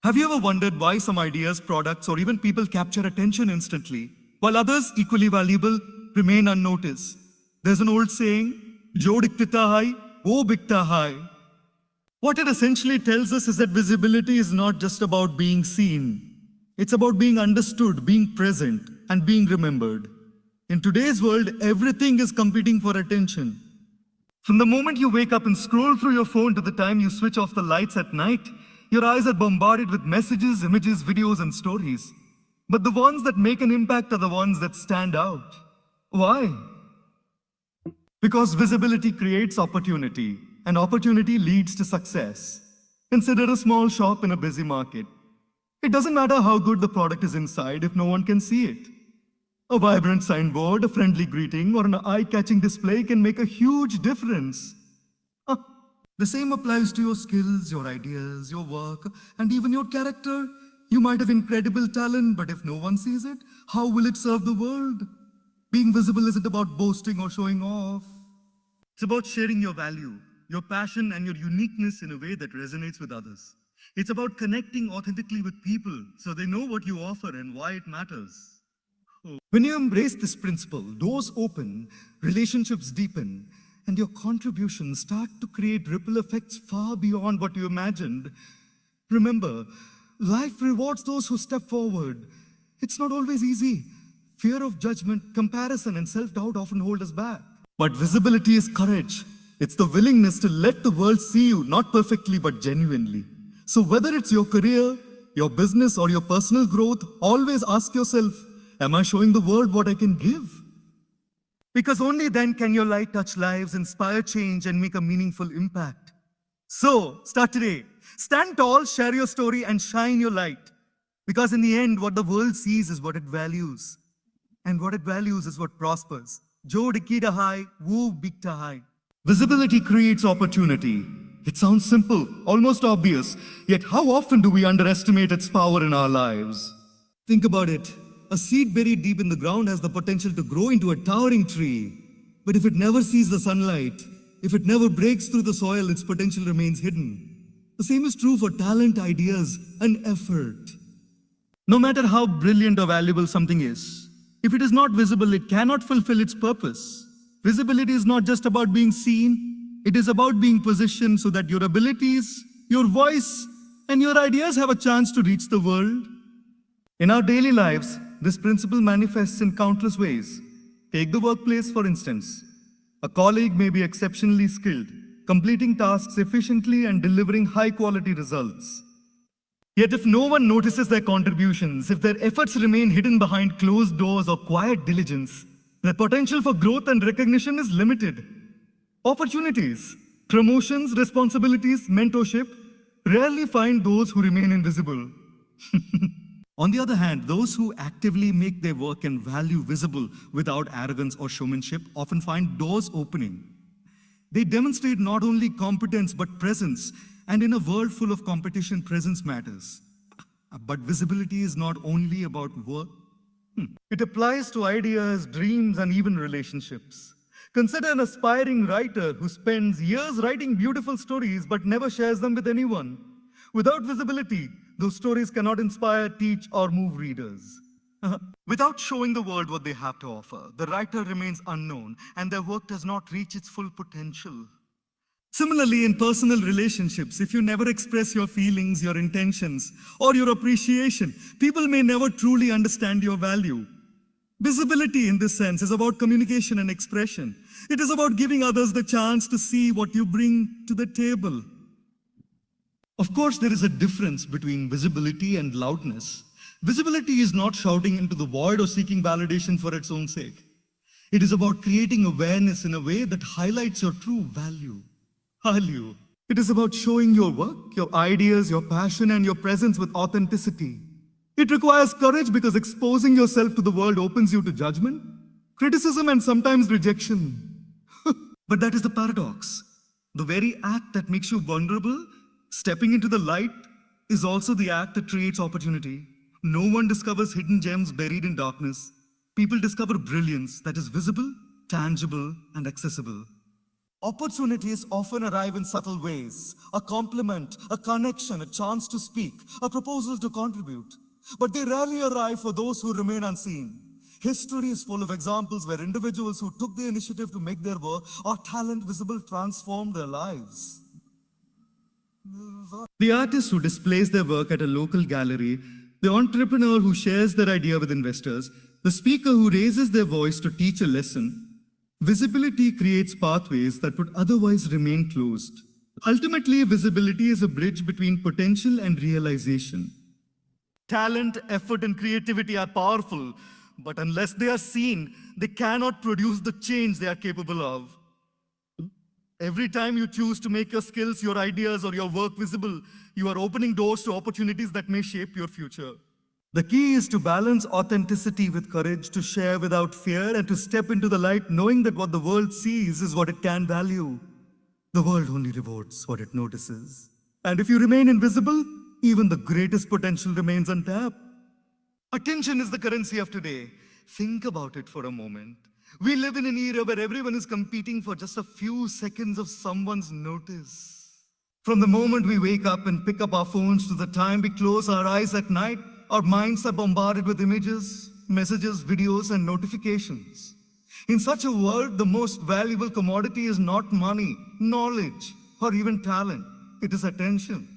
Have you ever wondered why some ideas, products, or even people capture attention instantly, while others, equally valuable, remain unnoticed? There's an old saying, "Jo Dikhta hai, wo Bikta hai." What it essentially tells us is that visibility is not just about being seen. It's about being understood, being present, and being remembered. In today's world, everything is competing for attention. From the moment you wake up and scroll through your phone to the time you switch off the lights at night, your eyes are bombarded with messages, images, videos, and stories. But the ones that make an impact are the ones that stand out. Why? Because visibility creates opportunity, and opportunity leads to success. Consider a small shop in a busy market. It doesn't matter how good the product is inside if no one can see it. A vibrant signboard, a friendly greeting, or an eye-catching display can make a huge difference. The same applies to your skills, your ideas, your work, and even your character. You might have incredible talent, but if no one sees it, how will it serve the world? Being visible isn't about boasting or showing off. It's about sharing your value, your passion, and your uniqueness in a way that resonates with others. It's about connecting authentically with people so they know what you offer and why it matters. When you embrace this principle, doors open, relationships deepen, and your contributions start to create ripple effects far beyond what you imagined. Remember, life rewards those who step forward. It's not always easy. Fear of judgment, comparison, and self-doubt often hold us back. But visibility is courage. It's the willingness to let the world see you, not perfectly, but genuinely. So whether it's your career, your business, or your personal growth, always ask yourself, am I showing the world what I can give? Because only then can your light touch lives, inspire change, and make a meaningful impact. So, start today. Stand tall, share your story, and shine your light. Because in the end, what the world sees is what it values. And what it values is what prospers. Jo Dikhta hai, wo Bikta hai. Visibility creates opportunity. It sounds simple, almost obvious, yet how often do we underestimate its power in our lives? Think about it. A seed buried deep in the ground has the potential to grow into a towering tree. But if it never sees the sunlight, if it never breaks through the soil, its potential remains hidden. The same is true for talent, ideas, and effort. No matter how brilliant or valuable something is, if it is not visible, it cannot fulfill its purpose. Visibility is not just about being seen, it is about being positioned so that your abilities, your voice, and your ideas have a chance to reach the world. In our daily lives, this principle manifests in countless ways. Take the workplace, for instance. A colleague may be exceptionally skilled, completing tasks efficiently and delivering high-quality results. Yet if no one notices their contributions, if their efforts remain hidden behind closed doors or quiet diligence, the potential for growth and recognition is limited. Opportunities, promotions, responsibilities, mentorship rarely find those who remain invisible. On the other hand, those who actively make their work and value visible without arrogance or showmanship often find doors opening. They demonstrate not only competence but presence, and in a world full of competition, presence matters. But visibility is not only about work. It applies to ideas, dreams, and even relationships. Consider an aspiring writer who spends years writing beautiful stories but never shares them with anyone. Without visibility, those stories cannot inspire, teach, or move readers. Without showing the world what they have to offer, the writer remains unknown and their work does not reach its full potential. Similarly, in personal relationships, if you never express your feelings, your intentions, or your appreciation, people may never truly understand your value. Visibility in this sense is about communication and expression. It is about giving others the chance to see what you bring to the table. Of course, there is a difference between visibility and loudness. Visibility is not shouting into the void or seeking validation for its own sake. It is about creating awareness in a way that highlights your true value. It is about showing your work, your ideas, your passion, and your presence with authenticity. It requires courage because exposing yourself to the world opens you to judgment, criticism, and sometimes rejection. But that is the paradox. The very act that makes you vulnerable, stepping into the light, is also the act that creates opportunity. No one discovers hidden gems buried in darkness. People discover brilliance that is visible, tangible, and accessible. Opportunities often arrive in subtle ways: a compliment, a connection, a chance to speak, a proposal to contribute. But they rarely arrive for those who remain unseen. History is full of examples where individuals who took the initiative to make their work or talent visible transformed their lives. The artist who displays their work at a local gallery, the entrepreneur who shares their idea with investors, the speaker who raises their voice to teach a lesson. Visibility creates pathways that would otherwise remain closed. Ultimately, visibility is a bridge between potential and realization. Talent, effort, and creativity are powerful, but unless they are seen, they cannot produce the change they are capable of. Every time you choose to make your skills, your ideas, or your work visible, you are opening doors to opportunities that may shape your future. The key is to balance authenticity with courage, to share without fear, and to step into the light knowing that what the world sees is what it can value. The world only rewards what it notices. And if you remain invisible, even the greatest potential remains untapped. Attention is the currency of today. Think about it for a moment. We live in an era where everyone is competing for just a few seconds of someone's notice. From the moment we wake up and pick up our phones to the time we close our eyes at night, our minds are bombarded with images, messages, videos, and notifications. In such a world, the most valuable commodity is not money, knowledge, or even talent. It is attention.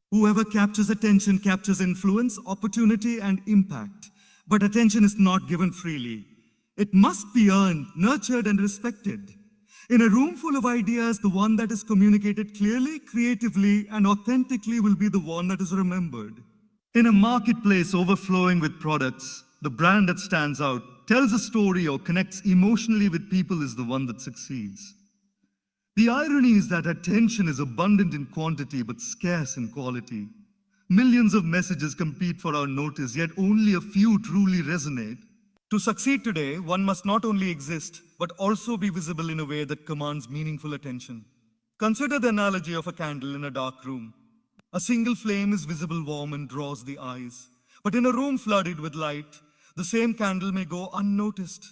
Whoever captures attention captures influence, opportunity, and impact. But attention is not given freely. It must be earned, nurtured, and respected. In a room full of ideas, the one that is communicated clearly, creatively, and authentically will be the one that is remembered. In a marketplace overflowing with products, the brand that stands out, tells a story, or connects emotionally with people is the one that succeeds. The irony is that attention is abundant in quantity but scarce in quality. Millions of messages compete for our notice, yet only a few truly resonate. To succeed today, one must not only exist, but also be visible in a way that commands meaningful attention. Consider the analogy of a candle in a dark room. A single flame is visible, warm, and draws the eyes. But in a room flooded with light, the same candle may go unnoticed.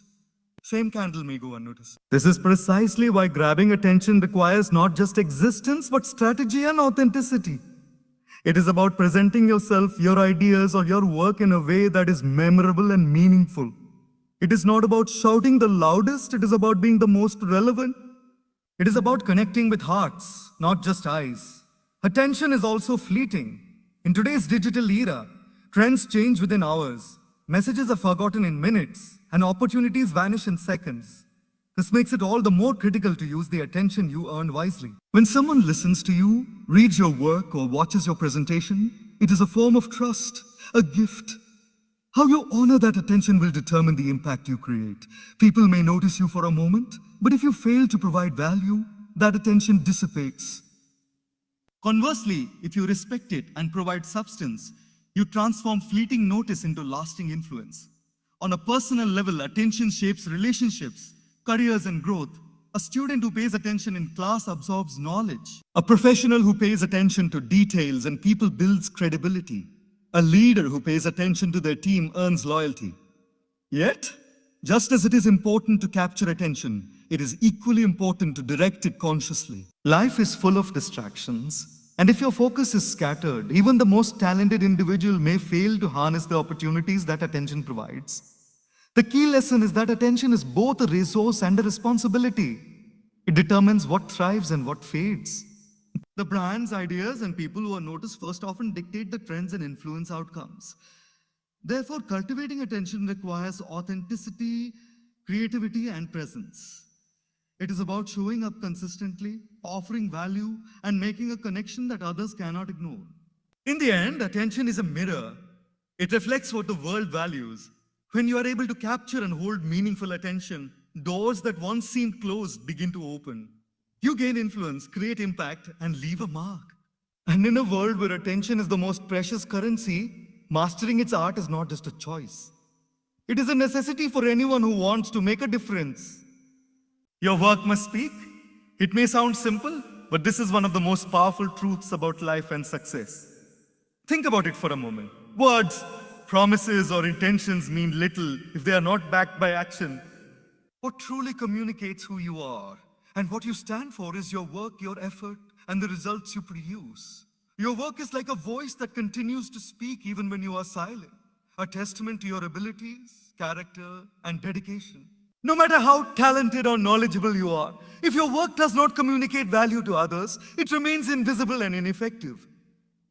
This is precisely why grabbing attention requires not just existence, but strategy and authenticity. It is about presenting yourself, your ideas, or your work in a way that is memorable and meaningful. It is not about shouting the loudest, it is about being the most relevant. It is about connecting with hearts, not just eyes. Attention is also fleeting. In today's digital era, trends change within hours, messages are forgotten in minutes, and opportunities vanish in seconds. This makes it all the more critical to use the attention you earn wisely. When someone listens to you, reads your work, or watches your presentation, it is a form of trust, a gift. How you honor that attention will determine the impact you create. People may notice you for a moment, but if you fail to provide value, that attention dissipates. Conversely, if you respect it and provide substance, you transform fleeting notice into lasting influence. On a personal level, attention shapes relationships, careers, and growth. A student who pays attention in class absorbs knowledge. A professional who pays attention to details and people builds credibility. A leader who pays attention to their team earns loyalty. Yet, just as it is important to capture attention, it is equally important to direct it consciously. Life is full of distractions. And if your focus is scattered, even the most talented individual may fail to harness the opportunities that attention provides. The key lesson is that attention is both a resource and a responsibility. It determines what thrives and what fades. The brands, ideas, and people who are noticed first often dictate the trends and influence outcomes. Therefore, cultivating attention requires authenticity, creativity, and presence. It is about showing up consistently, offering value, and making a connection that others cannot ignore. In the end, attention is a mirror. It reflects what the world values. When you are able to capture and hold meaningful attention, doors that once seemed closed begin to open. You gain influence, create impact, and leave a mark. And in a world where attention is the most precious currency, mastering its art is not just a choice. It is a necessity for anyone who wants to make a difference. Your work must speak. It may sound simple, but this is one of the most powerful truths about life and success. Think about it for a moment. Words, promises, or intentions mean little if they are not backed by action. What truly communicates who you are And what you stand for is your work, your effort, and the results you produce. Your work is like a voice that continues to speak even when you are silent, a testament to your abilities, character, and dedication. No matter how talented or knowledgeable you are, if your work does not communicate value to others, it remains invisible and ineffective.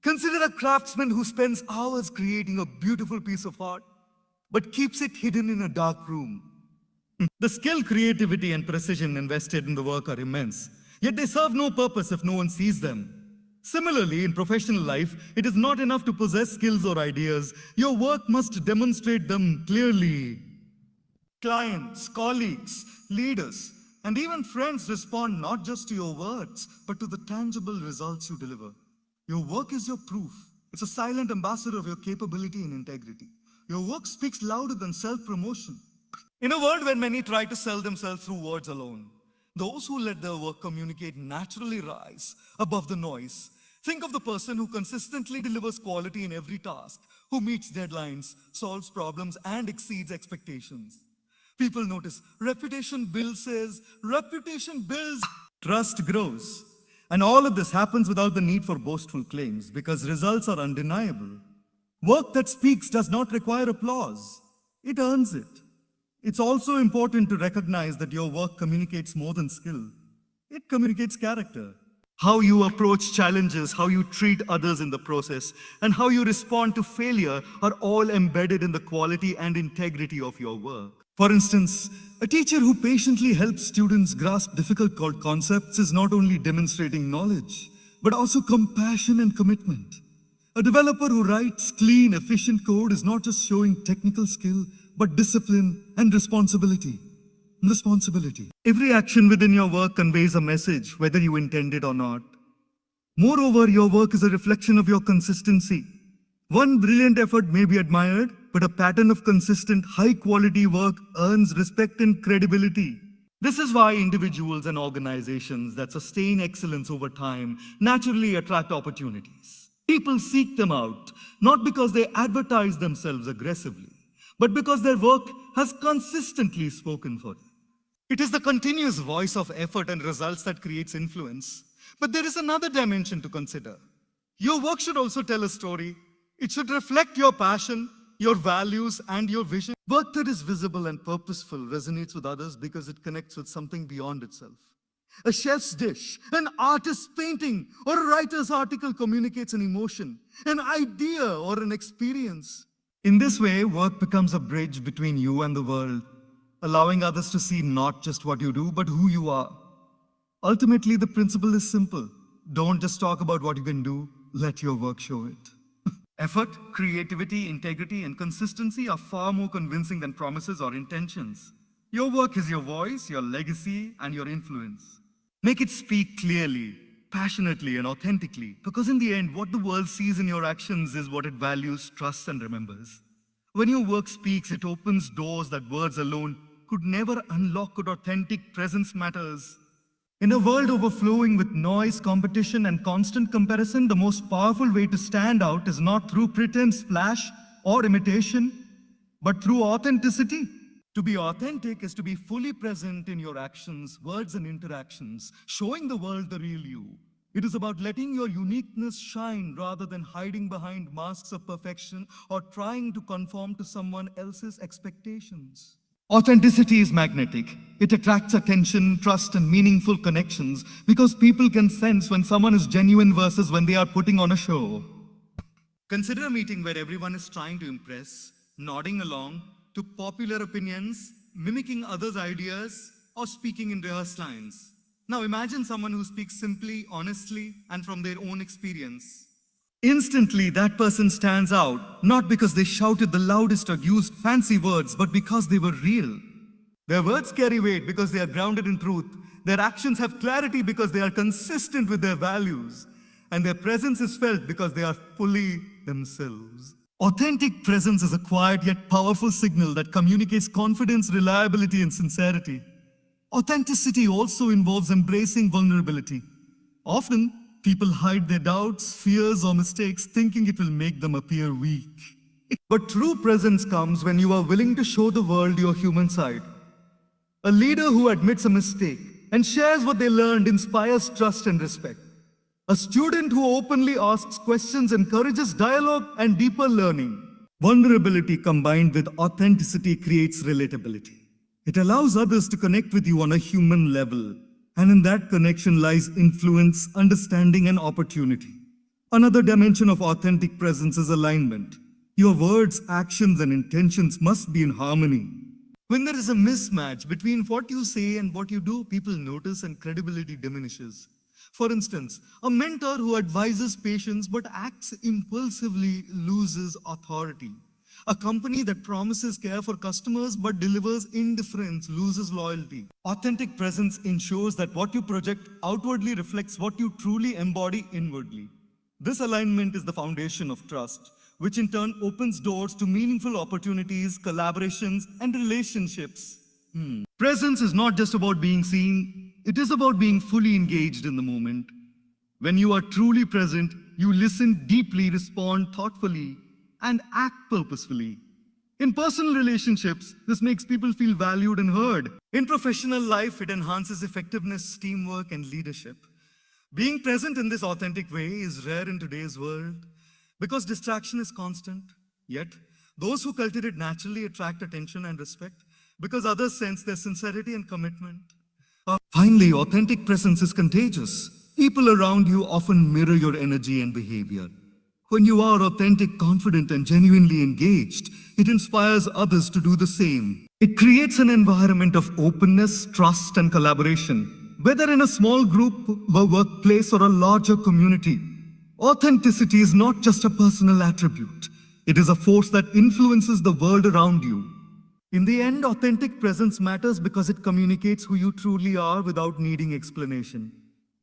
Consider a craftsman who spends hours creating a beautiful piece of art, but keeps it hidden in a dark room. The skill, creativity, and precision invested in the work are immense, yet they serve no purpose if no one sees them. Similarly, in professional life, it is not enough to possess skills or ideas. Your work must demonstrate them clearly. Clients, colleagues, leaders, and even friends respond not just to your words, but to the tangible results you deliver. Your work is your proof. It's a silent ambassador of your capability and integrity. Your work speaks louder than self-promotion. In a world where many try to sell themselves through words alone, those who let their work communicate naturally rise above the noise. Think of the person who consistently delivers quality in every task, who meets deadlines, solves problems, and exceeds expectations. People notice, reputation builds, says, reputation builds, trust grows. And all of this happens without the need for boastful claims because results are undeniable. Work that speaks does not require applause. It earns it. It's also important to recognize that your work communicates more than skill. It communicates character. How you approach challenges, how you treat others in the process, and how you respond to failure are all embedded in the quality and integrity of your work. For instance, a teacher who patiently helps students grasp difficult concepts is not only demonstrating knowledge, but also compassion and commitment. A developer who writes clean, efficient code is not just showing technical skill, but discipline and responsibility. Every action within your work conveys a message, whether you intend it or not. Moreover, your work is a reflection of your consistency. One brilliant effort may be admired, but a pattern of consistent, high-quality work earns respect and credibility. This is why individuals and organizations that sustain excellence over time naturally attract opportunities. People seek them out, not because they advertise themselves aggressively, but because their work has consistently spoken for them. It is the continuous voice of effort and results that creates influence. But there is another dimension to consider. Your work should also tell a story. It should reflect your passion, your values, and your vision. Work that is visible and purposeful resonates with others because it connects with something beyond itself. A chef's dish, an artist's painting, or a writer's article communicates an emotion, an idea, or an experience. In this way, work becomes a bridge between you and the world, allowing others to see not just what you do, but who you are. Ultimately, the principle is simple. Don't just talk about what you can do, let your work show it. Effort, creativity, integrity, and consistency are far more convincing than promises or intentions. Your work is your voice, your legacy, and your influence. Make it speak clearly, passionately, and authentically, because in the end, what the world sees in your actions is what it values, trusts, and remembers. When your work speaks, it opens doors that words alone could never unlock. Good authentic presence matters. In a world overflowing with noise, competition, and constant comparison, the most powerful way to stand out is not through pretense, flash, or imitation, but through authenticity. To be authentic is to be fully present in your actions, words, and interactions, showing the world the real you. It is about letting your uniqueness shine rather than hiding behind masks of perfection or trying to conform to someone else's expectations. Authenticity is magnetic. It attracts attention, trust, and meaningful connections because people can sense when someone is genuine versus when they are putting on a show. Consider a meeting where everyone is trying to impress, nodding along to popular opinions, mimicking others' ideas, or speaking in rehearsed lines. Now imagine someone who speaks simply, honestly, and from their own experience. Instantly, that person stands out, not because they shouted the loudest or used fancy words, but because they were real. Their words carry weight because they are grounded in truth. Their actions have clarity because they are consistent with their values. And their presence is felt because they are fully themselves. Authentic presence is a quiet yet powerful signal that communicates confidence, reliability, and sincerity. Authenticity also involves embracing vulnerability. Often, people hide their doubts, fears, or mistakes, thinking it will make them appear weak. But true presence comes when you are willing to show the world your human side. A leader who admits a mistake, and shares what they learned inspires trust and respect. A student who openly asks questions encourages dialogue and deeper learning. Vulnerability combined with authenticity creates relatability. It allows others to connect with you on a human level, and in that connection lies influence, understanding, and opportunity. Another dimension of authentic presence is alignment. Your words, actions, and intentions must be in harmony. When there is a mismatch between what you say and what you do, people notice and credibility diminishes. For instance, a mentor who advises patients but acts impulsively loses authority. A company that promises care for customers but delivers indifference loses loyalty. Authentic presence ensures that what you project outwardly reflects what you truly embody inwardly. This alignment is the foundation of trust, which in turn opens doors to meaningful opportunities, collaborations, and relationships. Presence is not just about being seen, it is about being fully engaged in the moment. When you are truly present, you listen deeply, respond thoughtfully, and act purposefully. In personal relationships, this makes people feel valued and heard. In professional life, it enhances effectiveness, teamwork, and leadership. Being present in this authentic way is rare in today's world because distraction is constant. Yet, those who cultivate naturally attract attention and respect because others sense their sincerity and commitment. Finally, authentic presence is contagious. People around you often mirror your energy and behavior. When you are authentic, confident, and genuinely engaged, it inspires others to do the same. It creates an environment of openness, trust, and collaboration, whether in a small group, a workplace, or a larger community. Authenticity is not just a personal attribute. It is a force that influences the world around you. In the end, authentic presence matters because it communicates who you truly are without needing explanation.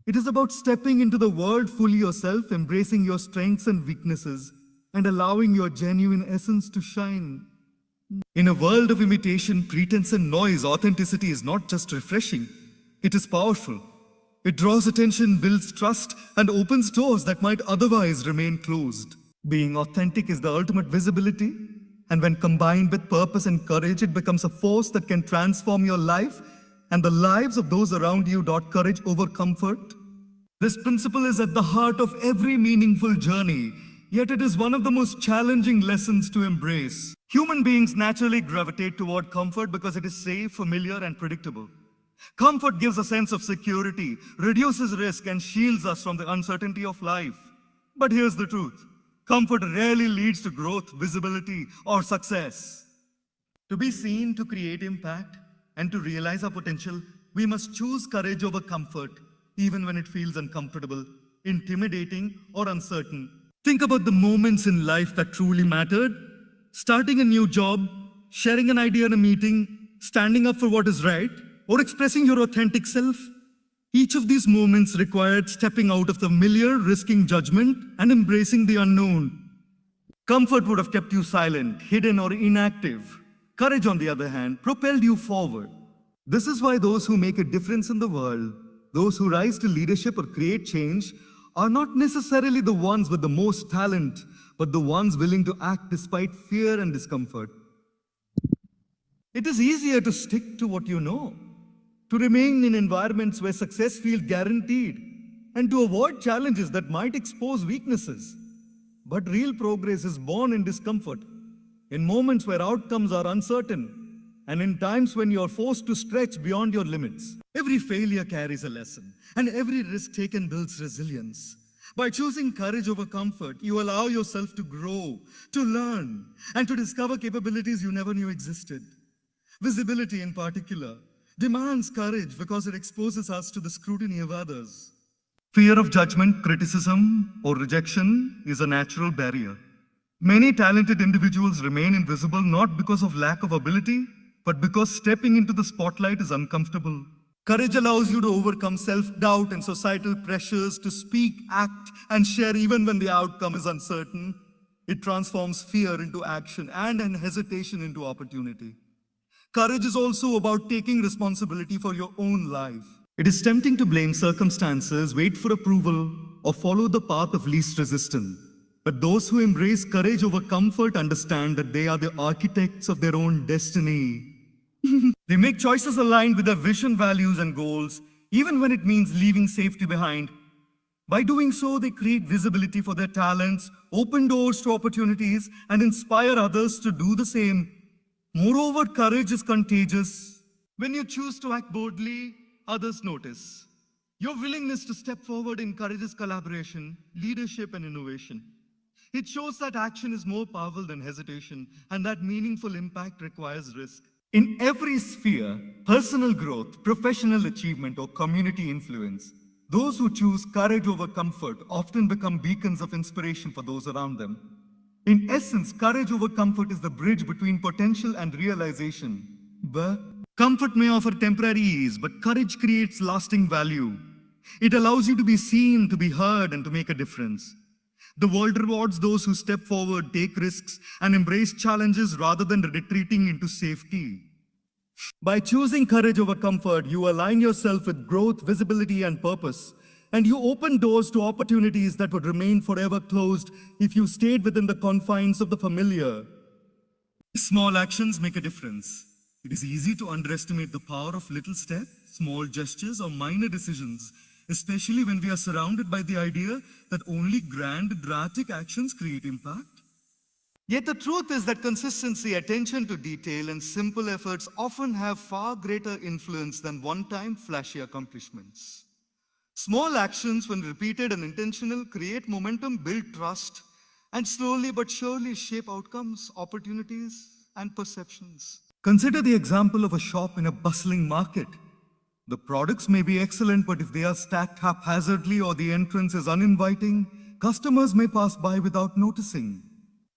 It is about stepping into the world fully yourself, embracing your strengths and weaknesses, and allowing your genuine essence to shine. In a world of imitation, pretense, and noise, authenticity is not just refreshing, it is powerful. It draws attention, builds trust, and opens doors that might otherwise remain closed. Being authentic is the ultimate visibility, and when combined with purpose and courage, it becomes a force that can transform your life and the lives of those around you. Courage over comfort. This principle is at the heart of every meaningful journey, yet it is one of the most challenging lessons to embrace. Human beings naturally gravitate toward comfort because it is safe, familiar, and predictable. Comfort gives a sense of security, reduces risk, and shields us from the uncertainty of life. But here's the truth. Comfort rarely leads to growth, visibility, or success. To be seen, to create impact, and to realize our potential, we must choose courage over comfort, even when it feels uncomfortable, intimidating, or uncertain. Think about the moments in life that truly mattered. Starting a new job, sharing an idea in a meeting, standing up for what is right, or expressing your authentic self. Each of these moments required stepping out of the familiar, risking judgment, and embracing the unknown. Comfort would have kept you silent, hidden, or inactive. Courage, on the other hand, propelled you forward. This is why those who make a difference in the world, those who rise to leadership or create change, are not necessarily the ones with the most talent, but the ones willing to act despite fear and discomfort. It is easier to stick to what you know, to remain in environments where success feels guaranteed, and to avoid challenges that might expose weaknesses. But real progress is born in discomfort, in moments where outcomes are uncertain, and in times when you are forced to stretch beyond your limits. Every failure carries a lesson, and every risk taken builds resilience. By choosing courage over comfort, you allow yourself to grow, to learn, and to discover capabilities you never knew existed. Visibility, in particular, demands courage because it exposes us to the scrutiny of others. Fear of judgment, criticism, or rejection is a natural barrier. Many talented individuals remain invisible not because of lack of ability, but because stepping into the spotlight is uncomfortable. Courage allows you to overcome self-doubt and societal pressures to speak, act, and share even when the outcome is uncertain. It transforms fear into action and hesitation into opportunity. Courage is also about taking responsibility for your own life. It is tempting to blame circumstances, wait for approval, or follow the path of least resistance. But those who embrace courage over comfort understand that they are the architects of their own destiny. They make choices aligned with their vision, values, and goals, even when it means leaving safety behind. By doing so, they create visibility for their talents, open doors to opportunities, and inspire others to do the same. Moreover, courage is contagious. When you choose to act boldly, others notice. Your willingness to step forward encourages collaboration, leadership, and innovation. It shows that action is more powerful than hesitation and that meaningful impact requires risk. In every sphere, personal growth, professional achievement, or community influence, those who choose courage over comfort often become beacons of inspiration for those around them. In essence, courage over comfort is the bridge between potential and realization. But comfort may offer temporary ease, but courage creates lasting value. It allows you to be seen, to be heard, and to make a difference. The world rewards those who step forward, take risks, and embrace challenges rather than retreating into safety. By choosing courage over comfort, you align yourself with growth, visibility, and purpose, and you open doors to opportunities that would remain forever closed if you stayed within the confines of the familiar. Small actions make a difference. It is easy to underestimate the power of little steps, small gestures, or minor decisions, especially when we are surrounded by the idea that only grand, dramatic actions create impact. Yet the truth is that consistency, attention to detail, and simple efforts often have far greater influence than one-time flashy accomplishments. Small actions, when repeated and intentional, create momentum, build trust, and slowly but surely shape outcomes, opportunities, and perceptions. Consider the example of a shop in a bustling market. The products may be excellent, but if they are stacked haphazardly or the entrance is uninviting, customers may pass by without noticing.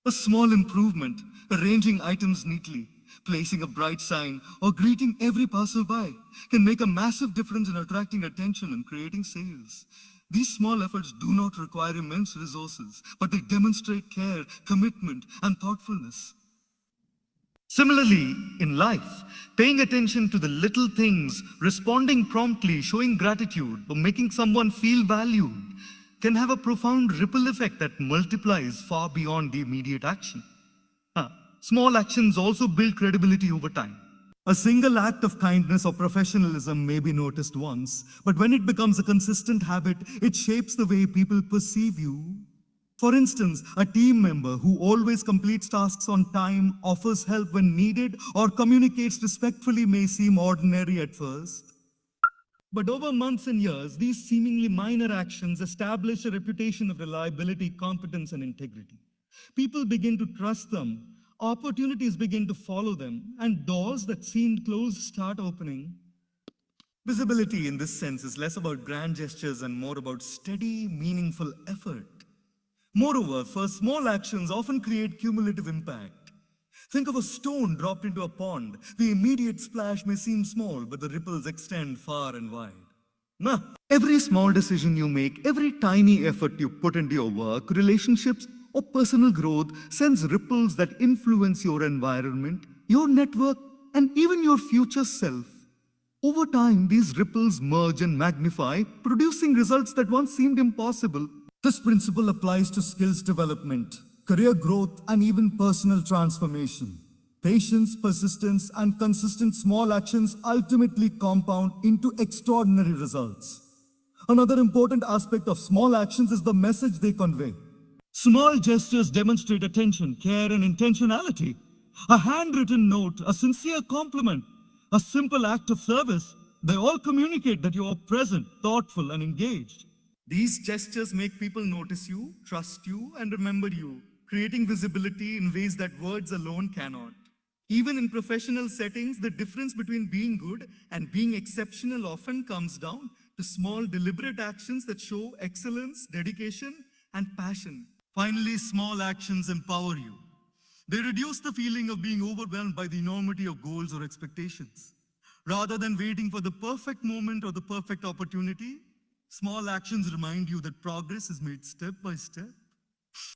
A small improvement, arranging items neatly, placing a bright sign, or greeting every passerby can make a massive difference in attracting attention and creating sales. These small efforts do not require immense resources, but they demonstrate care, commitment, and thoughtfulness. Similarly, in life, paying attention to the little things, responding promptly, showing gratitude, or making someone feel valued can have a profound ripple effect that multiplies far beyond the immediate action. Small actions also build credibility over time. A single act of kindness or professionalism may be noticed once, but when it becomes a consistent habit, it shapes the way people perceive you. For instance, a team member who always completes tasks on time, offers help when needed, or communicates respectfully may seem ordinary at first. But over months and years, these seemingly minor actions establish a reputation of reliability, competence, and integrity. People begin to trust them, opportunities begin to follow them, and doors that seemed closed start opening. Visibility in this sense is less about grand gestures and more about steady, meaningful effort. Moreover, for small actions often create cumulative impact. Think of a stone dropped into a pond. The immediate splash may seem small, but the ripples extend far and wide. Every small decision you make, every tiny effort you put into your work, relationships, or personal growth sends ripples that influence your environment, your network, and even your future self. Over time, these ripples merge and magnify, producing results that once seemed impossible. This principle applies to skills development, career growth, and even personal transformation. Patience, persistence, and consistent small actions ultimately compound into extraordinary results. Another important aspect of small actions is the message they convey. Small gestures demonstrate attention, care, and intentionality. A handwritten note, a sincere compliment, a simple act of service, they all communicate that you are present, thoughtful, and engaged. These gestures make people notice you, trust you, and remember you, creating visibility in ways that words alone cannot. Even in professional settings, the difference between being good and being exceptional often comes down to small, deliberate actions that show excellence, dedication, and passion. Finally, small actions empower you. They reduce the feeling of being overwhelmed by the enormity of goals or expectations. Rather than waiting for the perfect moment or the perfect opportunity, small actions remind you that progress is made step by step.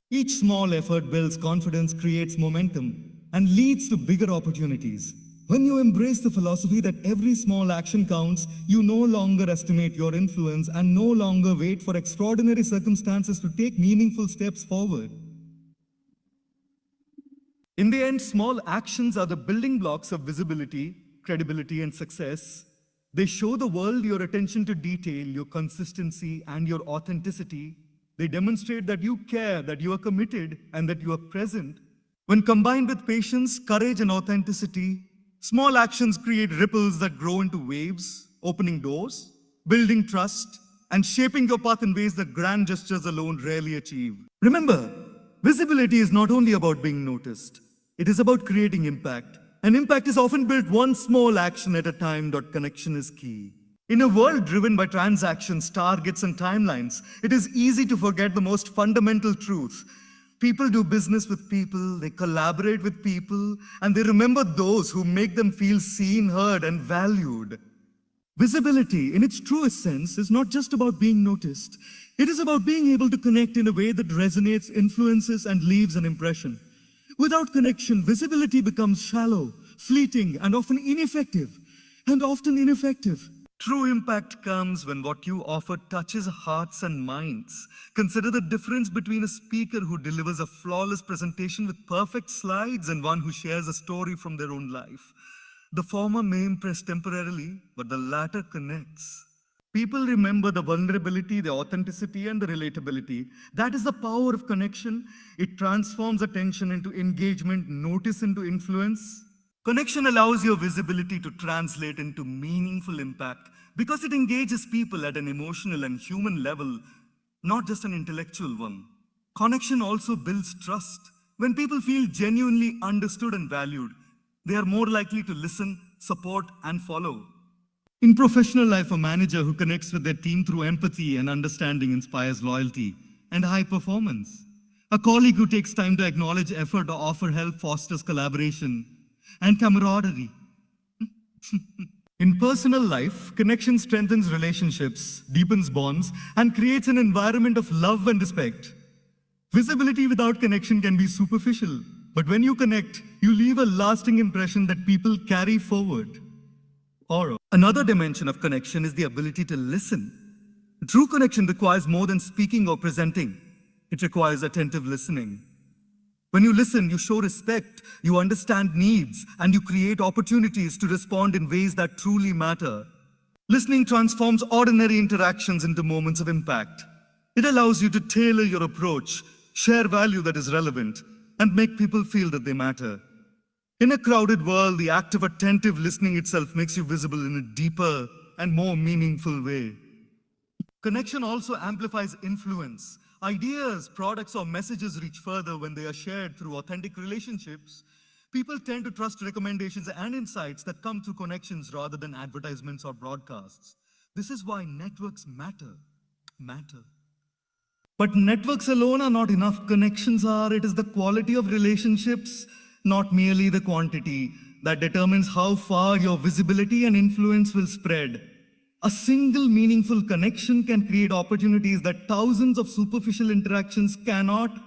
Each small effort builds confidence, creates momentum, and leads to bigger opportunities. When you embrace the philosophy that every small action counts, you no longer estimate your influence and no longer wait for extraordinary circumstances to take meaningful steps forward. In the end, small actions are the building blocks of visibility, credibility, and success. They show the world your attention to detail, your consistency, and your authenticity. They demonstrate that you care, that you are committed, and that you are present. When combined with patience, courage, and authenticity, small actions create ripples that grow into waves, opening doors, building trust, and shaping your path in ways that grand gestures alone rarely achieve. Remember, visibility is not only about being noticed, it is about creating impact. And impact is often built one small action at a time. Connection is key. In a world driven by transactions, targets, and timelines, it is easy to forget the most fundamental truth. People do business with people, they collaborate with people, and they remember those who make them feel seen, heard, and valued. Visibility, in its truest sense, is not just about being noticed. It is about being able to connect in a way that resonates, influences, and leaves an impression. Without connection, visibility becomes shallow, fleeting, and often ineffective. True impact comes when what you offer touches hearts and minds. Consider the difference between a speaker who delivers a flawless presentation with perfect slides and one who shares a story from their own life. The former may impress temporarily, but the latter connects. People remember the vulnerability, the authenticity, and the relatability. That is the power of connection. It transforms attention into engagement, notice into influence. Connection allows your visibility to translate into meaningful impact because it engages people at an emotional and human level, not just an intellectual one. Connection also builds trust. When people feel genuinely understood and valued, they are more likely to listen, support, and follow. In professional life, a manager who connects with their team through empathy and understanding inspires loyalty and high performance. A colleague who takes time to acknowledge effort or offer help fosters collaboration and camaraderie. In personal life, connection strengthens relationships, deepens bonds, and creates an environment of love and respect. Visibility without connection can be superficial, but when you connect, you leave a lasting impression that people carry forward. Another dimension of connection is the ability to listen. True connection requires more than speaking or presenting. It requires attentive listening. When you listen, you show respect, you understand needs, and you create opportunities to respond in ways that truly matter. Listening transforms ordinary interactions into moments of impact. It allows you to tailor your approach, share value that is relevant, and make people feel that they matter. In a crowded world, the act of attentive listening itself makes you visible in a deeper and more meaningful way. Connection also amplifies influence. Ideas, products, or messages reach further when they are shared through authentic relationships. People tend to trust recommendations and insights that come through connections rather than advertisements or broadcasts. This is why networks matter. But networks alone are not enough. Connections are. It is the quality of relationships, not merely the quantity, that determines how far your visibility and influence will spread. A single meaningful connection can create opportunities that thousands of superficial interactions cannot.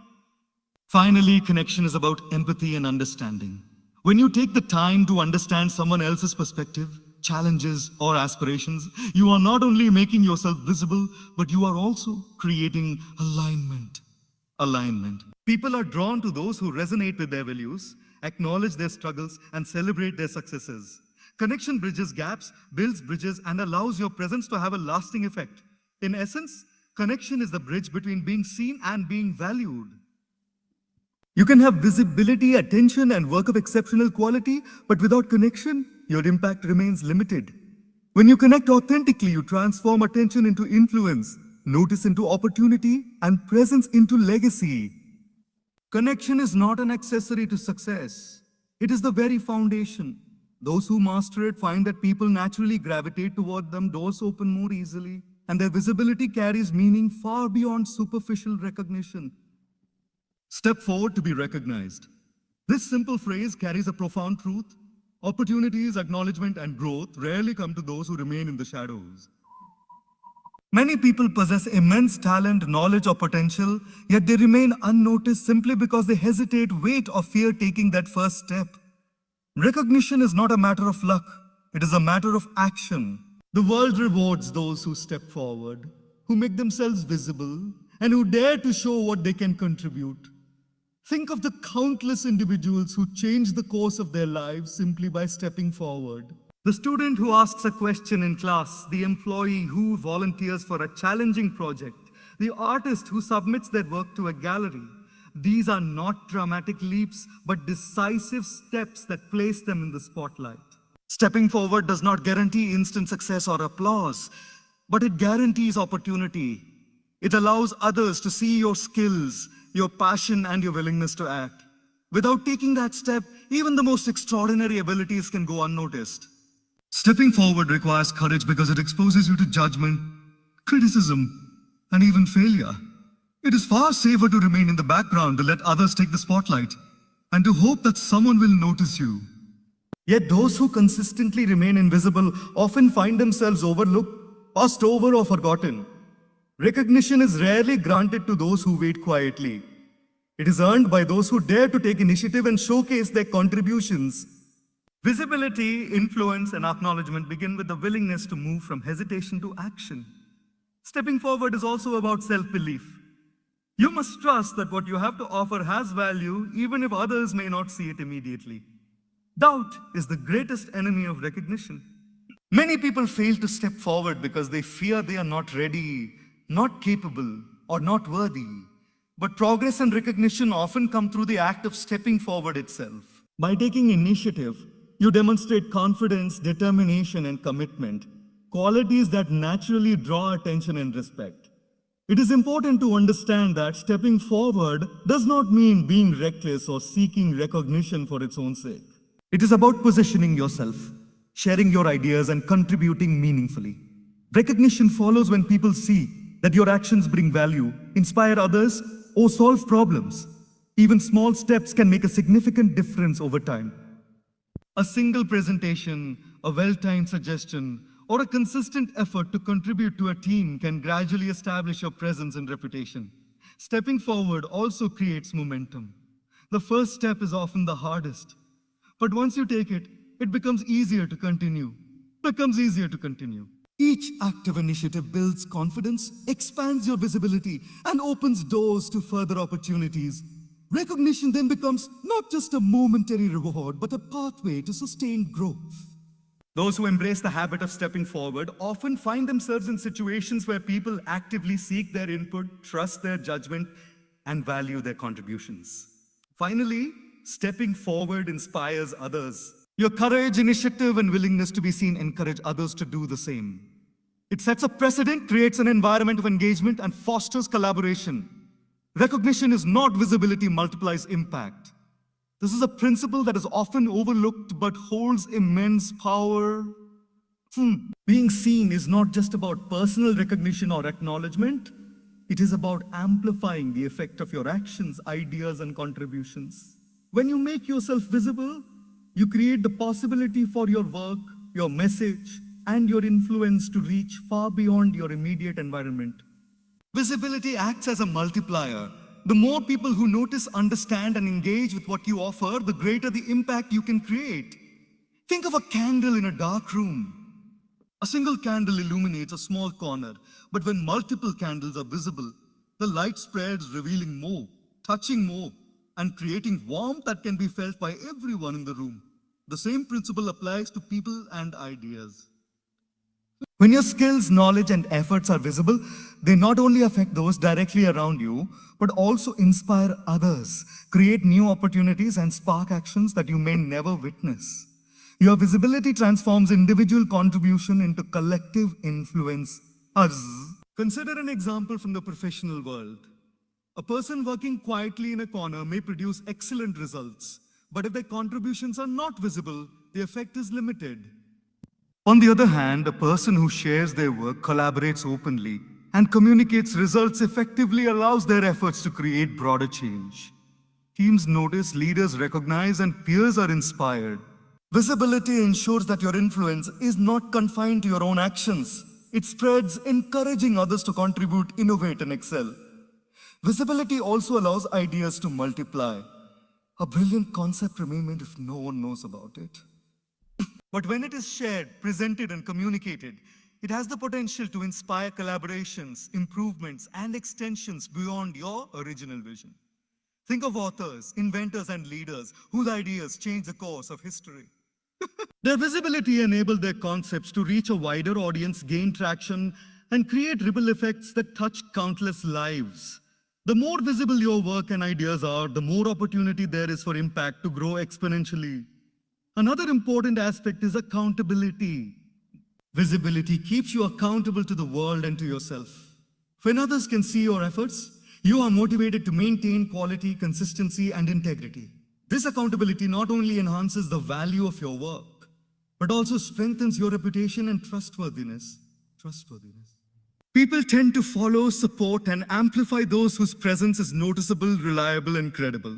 Finally, connection is about empathy and understanding. When you take the time to understand someone else's perspective, challenges, or aspirations, you are not only making yourself visible, but you are also creating alignment. People are drawn to those who resonate with their values, acknowledge their struggles, and celebrate their successes. Connection bridges gaps, builds bridges, and allows your presence to have a lasting effect. In essence, connection is the bridge between being seen and being valued. You can have visibility, attention, and work of exceptional quality, but without connection, your impact remains limited. When you connect authentically, you transform attention into influence, notice into opportunity, and presence into legacy. Connection is not an accessory to success. It is the very foundation. Those who master it find that people naturally gravitate toward them, doors open more easily, and their visibility carries meaning far beyond superficial recognition. Step forward to be recognized. This simple phrase carries a profound truth. Opportunities, acknowledgement, and growth rarely come to those who remain in the shadows. Many people possess immense talent, knowledge, or potential, yet they remain unnoticed simply because they hesitate, wait, or fear taking that first step. Recognition is not a matter of luck, it is a matter of action. The world rewards those who step forward, who make themselves visible, and who dare to show what they can contribute. Think of the countless individuals who change the course of their lives simply by stepping forward. The student who asks a question in class, the employee who volunteers for a challenging project, the artist who submits their work to a gallery. These are not dramatic leaps, but decisive steps that place them in the spotlight. Stepping forward does not guarantee instant success or applause, but it guarantees opportunity. It allows others to see your skills, your passion, and your willingness to act. Without taking that step, even the most extraordinary abilities can go unnoticed. Stepping forward requires courage because it exposes you to judgment, criticism, and even failure. It is far safer to remain in the background, to let others take the spotlight, and to hope that someone will notice you. Yet those who consistently remain invisible often find themselves overlooked, passed over, or forgotten. Recognition is rarely granted to those who wait quietly. It is earned by those who dare to take initiative and showcase their contributions. Visibility, influence, and acknowledgement begin with the willingness to move from hesitation to action. Stepping forward is also about self-belief. You must trust that what you have to offer has value, even if others may not see it immediately. Doubt is the greatest enemy of recognition. Many people fail to step forward because they fear they are not ready, not capable, or not worthy. But progress and recognition often come through the act of stepping forward itself. By taking initiative, you demonstrate confidence, determination, and commitment, qualities that naturally draw attention and respect. It is important to understand that stepping forward does not mean being reckless or seeking recognition for its own sake. It is about positioning yourself, sharing your ideas, and contributing meaningfully. Recognition follows when people see that your actions bring value, inspire others, or solve problems. Even small steps can make a significant difference over time. A single presentation, a well-timed suggestion, or a consistent effort to contribute to a team can gradually establish your presence and reputation. Stepping forward also creates momentum. The first step is often the hardest, but once you take it, it becomes easier to continue. Each active initiative builds confidence, expands your visibility, and opens doors to further opportunities. Recognition then becomes not just a momentary reward, but a pathway to sustained growth. Those who embrace the habit of stepping forward often find themselves in situations where people actively seek their input, trust their judgment, and value their contributions. Finally, stepping forward inspires others. Your courage, initiative, and willingness to be seen encourage others to do the same. It sets a precedent, creates an environment of engagement, and fosters collaboration. Recognition is not visibility multiplies impact. This is a principle that is often overlooked but holds immense power. Being seen is not just about personal recognition or acknowledgement. It is about amplifying the effect of your actions, ideas, and contributions. When you make yourself visible, you create the possibility for your work, your message, and your influence to reach far beyond your immediate environment. Visibility acts as a multiplier. The more people who notice, understand, and engage with what you offer, the greater the impact you can create. Think of a candle in a dark room. A single candle illuminates a small corner, but when multiple candles are visible, the light spreads, revealing more, touching more, and creating warmth that can be felt by everyone in the room. The same principle applies to people and ideas. When your skills, knowledge, and efforts are visible, they not only affect those directly around you, but also inspire others, create new opportunities, and spark actions that you may never witness. Your visibility transforms individual contribution into collective influence. Consider an example from the professional world. A person working quietly in a corner may produce excellent results, but if their contributions are not visible, the effect is limited. On the other hand, a person who shares their work, collaborates openly, and communicates results effectively allows their efforts to create broader change. Teams notice, leaders recognize, and peers are inspired. Visibility ensures that your influence is not confined to your own actions. It spreads, encouraging others to contribute, innovate, and excel. Visibility also allows ideas to multiply. A brilliant concept remains if no one knows about it. But when it is shared, presented, and communicated, it has the potential to inspire collaborations, improvements, and extensions beyond your original vision. Think of authors, inventors, and leaders whose ideas change the course of history. Their visibility enabled their concepts to reach a wider audience, gain traction, and create ripple effects that touch countless lives. The more visible your work and ideas are, the more opportunity there is for impact to grow exponentially. Another important aspect is accountability. Visibility keeps you accountable to the world and to yourself. When others can see your efforts, you are motivated to maintain quality, consistency, and integrity. This accountability not only enhances the value of your work, but also strengthens your reputation and trustworthiness. People tend to follow, support, and amplify those whose presence is noticeable, reliable, and credible.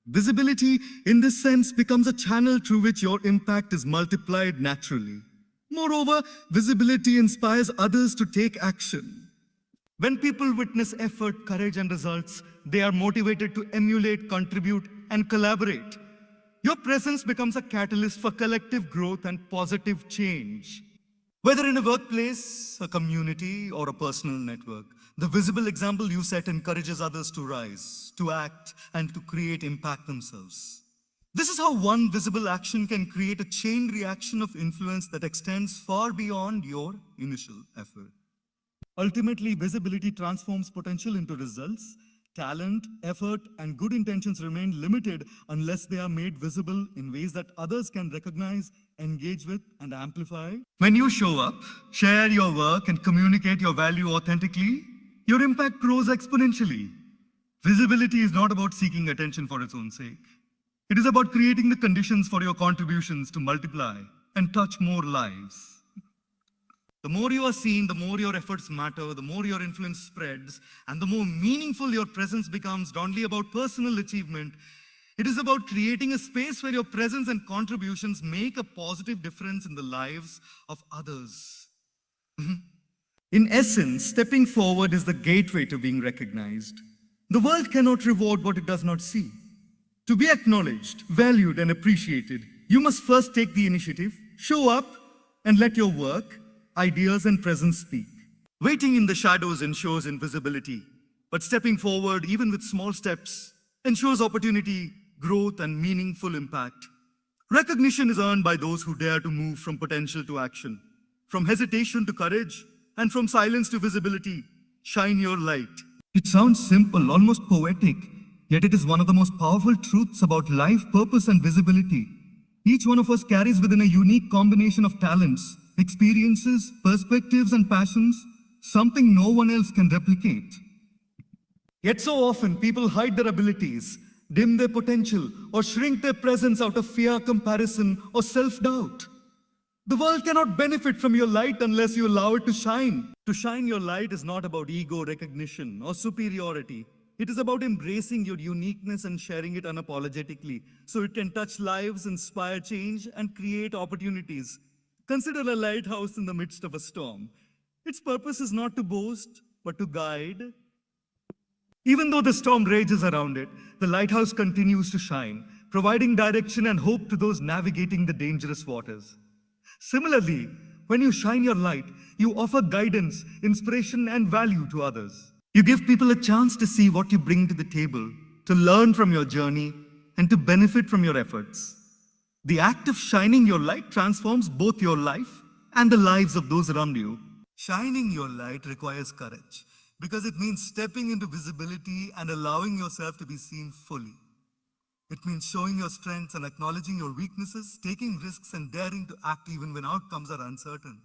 Visibility, in this sense, becomes a channel through which your impact is multiplied naturally. Moreover, visibility inspires others to take action. When people witness effort, courage, and results, they are motivated to emulate, contribute, and collaborate. Your presence becomes a catalyst for collective growth and positive change. Whether in a workplace, a community, or a personal network, the visible example you set encourages others to rise, to act, and to create impact themselves. This is how one visible action can create a chain reaction of influence that extends far beyond your initial effort. Ultimately, visibility transforms potential into results. Talent, effort, and good intentions remain limited unless they are made visible in ways that others can recognize, engage with, and amplify. When you show up, share your work, and communicate your value authentically, your impact grows exponentially. Visibility is not about seeking attention for its own sake. It is about creating the conditions for your contributions to multiply and touch more lives. The more you are seen, the more your efforts matter, the more your influence spreads, and the more meaningful your presence becomes. Not only about personal achievement, it is about creating a space where your presence and contributions make a positive difference in the lives of others. In essence, stepping forward is the gateway to being recognized. The world cannot reward what it does not see. To be acknowledged, valued, and appreciated, you must first take the initiative, show up, and let your work, ideas, and presence speak. Waiting in the shadows ensures invisibility, but stepping forward, even with small steps, ensures opportunity, growth, and meaningful impact. Recognition is earned by those who dare to move from potential to action, from hesitation to courage, and from silence to visibility. Shine your light. It sounds simple, almost poetic, yet it is one of the most powerful truths about life, purpose, and visibility. Each one of us carries within a unique combination of talents, experiences, perspectives, and passions, something no one else can replicate. Yet so often, people hide their abilities, dim their potential, or shrink their presence out of fear, comparison, or self-doubt. The world cannot benefit from your light unless you allow it to shine. To shine your light is not about ego, recognition, or superiority. It is about embracing your uniqueness and sharing it unapologetically, so it can touch lives, inspire change, and create opportunities. Consider a lighthouse in the midst of a storm. Its purpose is not to boast, but to guide. Even though the storm rages around it, the lighthouse continues to shine, providing direction and hope to those navigating the dangerous waters. Similarly, when you shine your light, you offer guidance, inspiration, and value to others. You give people a chance to see what you bring to the table, to learn from your journey, and to benefit from your efforts. The act of shining your light transforms both your life and the lives of those around you. Shining your light requires courage because it means stepping into visibility and allowing yourself to be seen fully. It means showing your strengths and acknowledging your weaknesses, taking risks and daring to act even when outcomes are uncertain.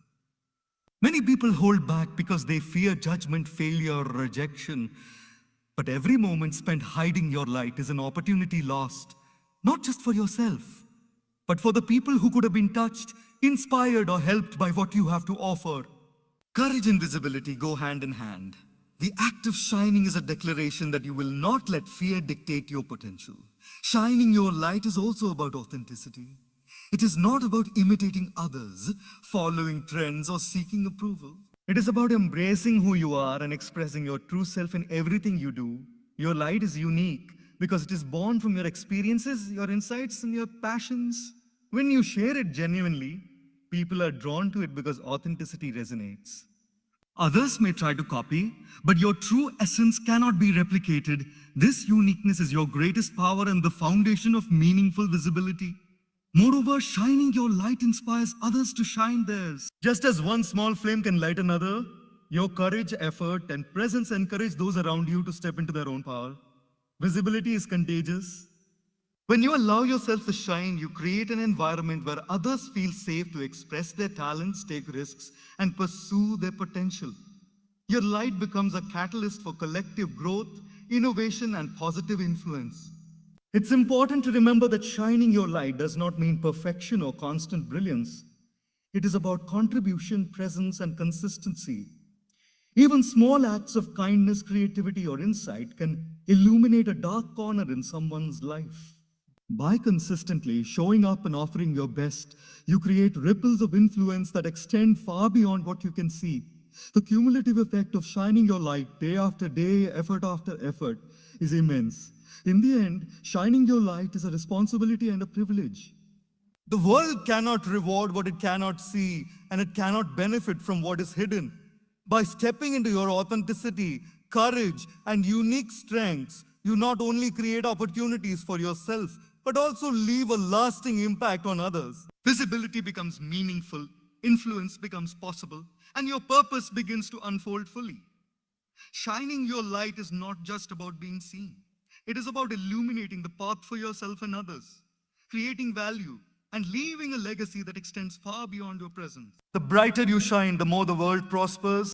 Many people hold back because they fear judgment, failure, or rejection. But every moment spent hiding your light is an opportunity lost, not just for yourself, but for the people who could have been touched, inspired, or helped by what you have to offer. Courage and visibility go hand in hand. The act of shining is a declaration that you will not let fear dictate your potential. Shining your light is also about authenticity. It is not about imitating others, following trends, or seeking approval. It is about embracing who you are and expressing your true self in everything you do. Your light is unique because it is born from your experiences, your insights, and your passions. When you share it genuinely, people are drawn to it because authenticity resonates. Others may try to copy, but your true essence cannot be replicated. This uniqueness is your greatest power and the foundation of meaningful visibility. Moreover, shining your light inspires others to shine theirs. Just as one small flame can light another, your courage, effort, and presence encourage those around you to step into their own power. Visibility is contagious. When you allow yourself to shine, you create an environment where others feel safe to express their talents, take risks, and pursue their potential. Your light becomes a catalyst for collective growth, innovation, and positive influence. It's important to remember that shining your light does not mean perfection or constant brilliance. It is about contribution, presence, and consistency. Even small acts of kindness, creativity, or insight can illuminate a dark corner in someone's life. By consistently showing up and offering your best, you create ripples of influence that extend far beyond what you can see. The cumulative effect of shining your light day after day, effort after effort, is immense. In the end, shining your light is a responsibility and a privilege. The world cannot reward what it cannot see, and it cannot benefit from what is hidden. By stepping into your authenticity, courage, and unique strengths, you not only create opportunities for yourself, but also leave a lasting impact on others. Visibility becomes meaningful, influence becomes possible, and your purpose begins to unfold fully. Shining your light is not just about being seen. It is about illuminating the path for yourself and others, creating value, and leaving a legacy that extends far beyond your presence. The brighter you shine, the more the world prospers.